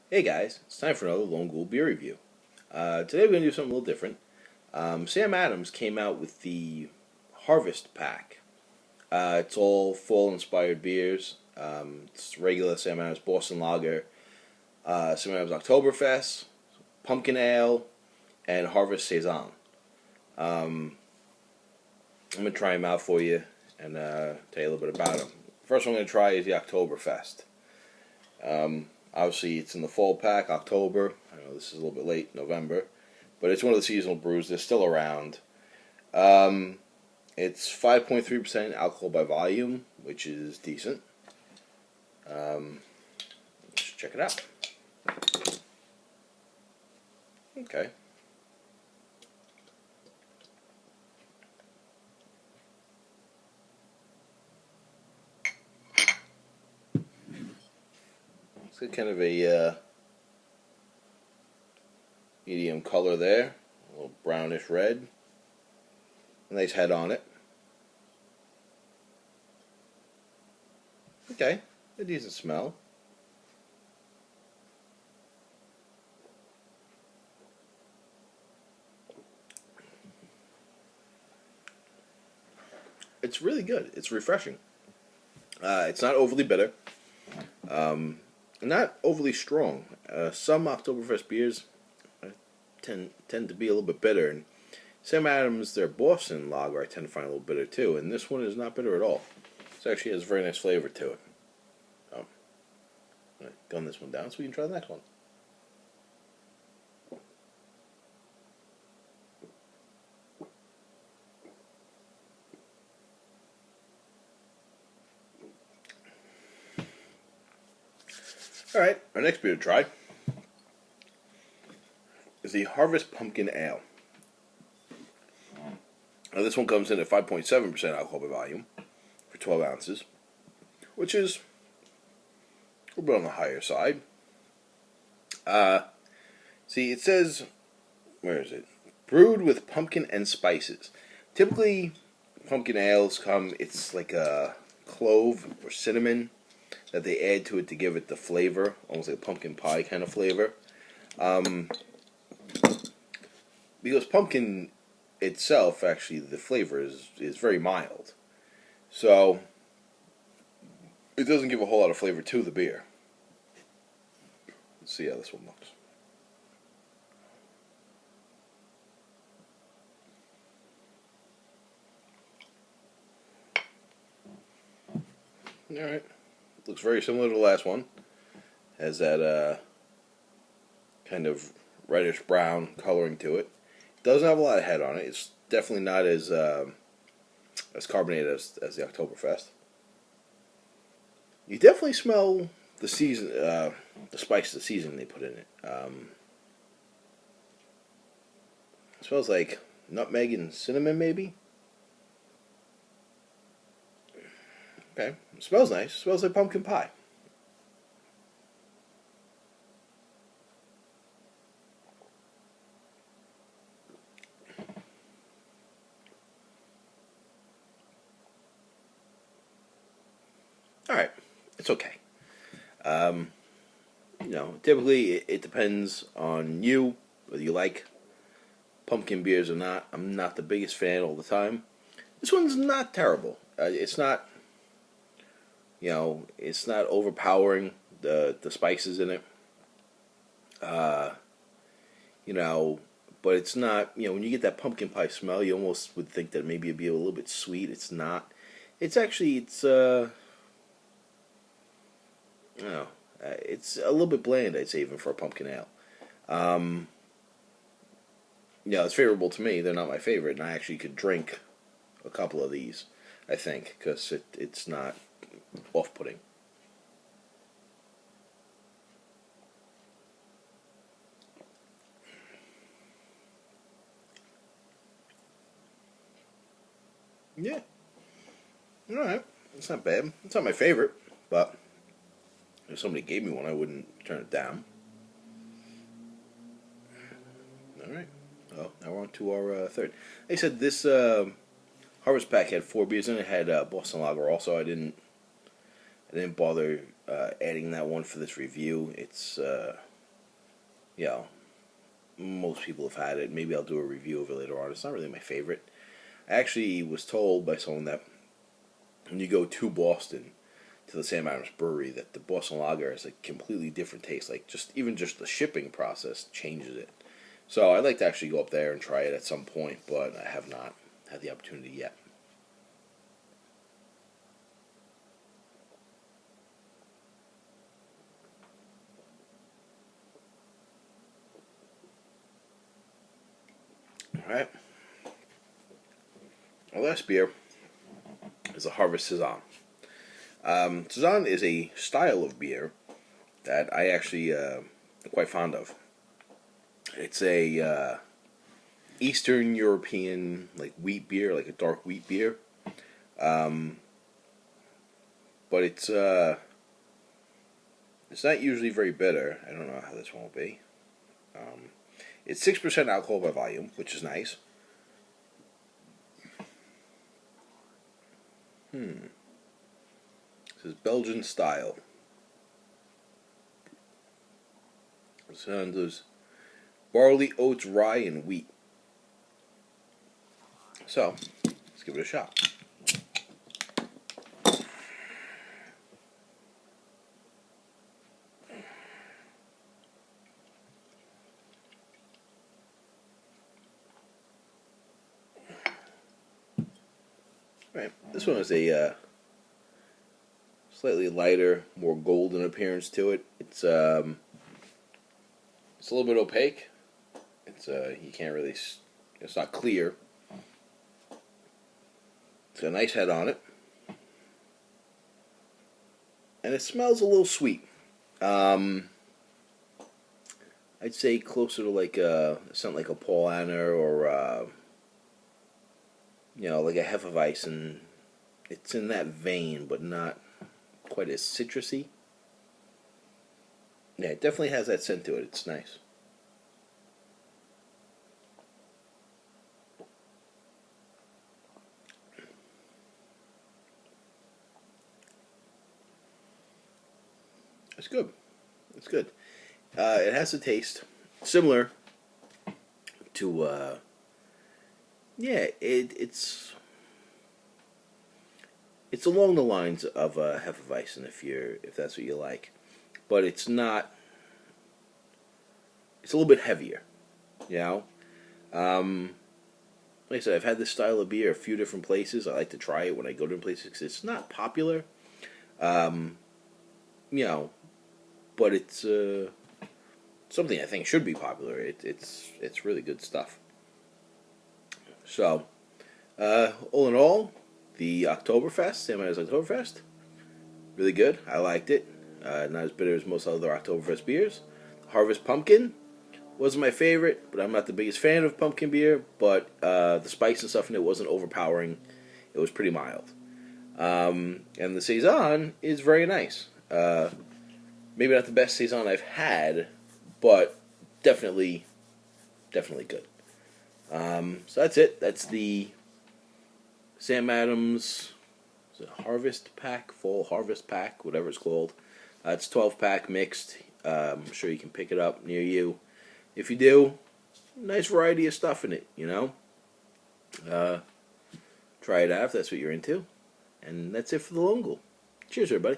Hey guys, it's time for another Lone Ghoul beer review. Today we're going to do something a little different. Sam Adams came out with the Harvest Pack. It's all fall-inspired beers. It's regular Sam Adams Boston Lager, Sam Adams Oktoberfest, Pumpkin Ale, and Harvest Saison. I'm going to try them out for you and tell you a little bit about them. First one I'm going to try is the Oktoberfest. Obviously, it's in the fall pack, October. I know this is a little bit late, November, but it's one of the seasonal brews. They're still around. It's 5.3% alcohol by volume, which is decent. Let's check it out. Okay. It's got kind of a medium color there, a little brownish red. Nice head on it. Okay, a decent smell. It's really good. It's refreshing. It's not overly bitter. Not overly strong. Some Oktoberfest beers tend to be a little bit bitter, and Sam Adams, their Boston Lager, I tend to find a little bitter too, and this one is not bitter at all. It actually has a very nice flavor to it. I'm going to gun this one down so we can try the next one. Alright, our next beer to try is the Harvest Pumpkin Ale. Now, this one comes in at 5.7% alcohol by volume for 12 ounces, which is a little bit on the higher side. See, it says, where is it? Brewed with pumpkin and spices. Typically, pumpkin ales come, it's like a clove or cinnamon that they add to it to give it the flavor, almost like a pumpkin pie kind of flavor. Because pumpkin itself, actually, the flavor is very mild. So, it doesn't give a whole lot of flavor to the beer. Let's see how this one looks. Alright. Looks very similar to the last one. Has that kind of reddish brown coloring to it. Doesn't have a lot of head on it. It's definitely not as carbonated as the Oktoberfest. You definitely smell the spice, the seasoning they put in it. It smells like nutmeg and cinnamon, maybe. Okay, it smells nice. It smells like pumpkin pie. All right, it's okay. Um, typically it depends on you whether you like pumpkin beers or not. I'm not the biggest fan all the time. This one's not terrible. It's not, it's not overpowering the spices in it. Uh, you know, but it's not. When you get that pumpkin pie smell, you almost would think that maybe it'd be a little bit sweet. It's not. It's actually it's a little bit bland, I'd say, even for a pumpkin ale. Um, it's favorable to me. They're not my favorite, and I actually could drink a couple of these, I think, because it's not off-putting. Yeah, all right. It's not bad. It's not my favorite, but if somebody gave me one, I wouldn't turn it down. All right. Well, now we're on to our third. They said this Harvest Pack had 4 beers in it. It had Boston Lager also. I didn't bother adding that one for this review. It's you know, most people have had it. Maybe I'll do a review of it later on. It's not really my favorite. I actually was told by someone that when you go to Boston, to the Sam Adams Brewery, that the Boston Lager has a completely different taste. Like, just the shipping process changes it. So I'd like to actually go up there and try it at some point, but I have not had the opportunity yet. All right. Our last beer is a Harvest Saison. Saison is a style of beer that I actually am quite fond of. It's a Eastern European like wheat beer, like a dark wheat beer. Um, but it's not usually very bitter. I don't know how this one will be. Um, it's 6% alcohol by volume, which is nice. This is Belgian style. So there's barley, oats, rye, and wheat. So let's give it a shot. All right, this one is a slightly lighter, more golden appearance to it. It's a little bit opaque. It's you can't really. It's not clear. It's got a nice head on it, and it smells a little sweet. Um, I'd say closer to like something like a Paul Anna or like a Hefeweizen. It's in that vein, but not quite as citrusy. Yeah, it definitely has that scent to it. It's nice. It's good. It's good. It has a taste similar to it's along the lines of Hefeweizen if that's what you like, but it's not. It's a little bit heavier, you know. Um, like I said, I've had this style of beer a few different places. I like to try it when I go to places because it's not popular, um, you know, but it's something I think should be popular. It's really good stuff. So, all in all, the Oktoberfest, Sam Adams Oktoberfest, really good. I liked it. Not as bitter as most other Oktoberfest beers. Harvest Pumpkin wasn't my favorite, but I'm not the biggest fan of pumpkin beer. But the spice and stuff in it wasn't overpowering. It was pretty mild. And the Saison is very nice. Maybe not the best Saison I've had, but definitely, definitely good. So that's it. That's the Sam Adams Harvest Pack, Fall Harvest Pack, whatever it's called. It's 12-pack mixed. I'm sure you can pick it up near you. If you do, nice variety of stuff in it, you know. Try it out if that's what you're into. And that's it for the Lone Ghoul. Cheers, everybody.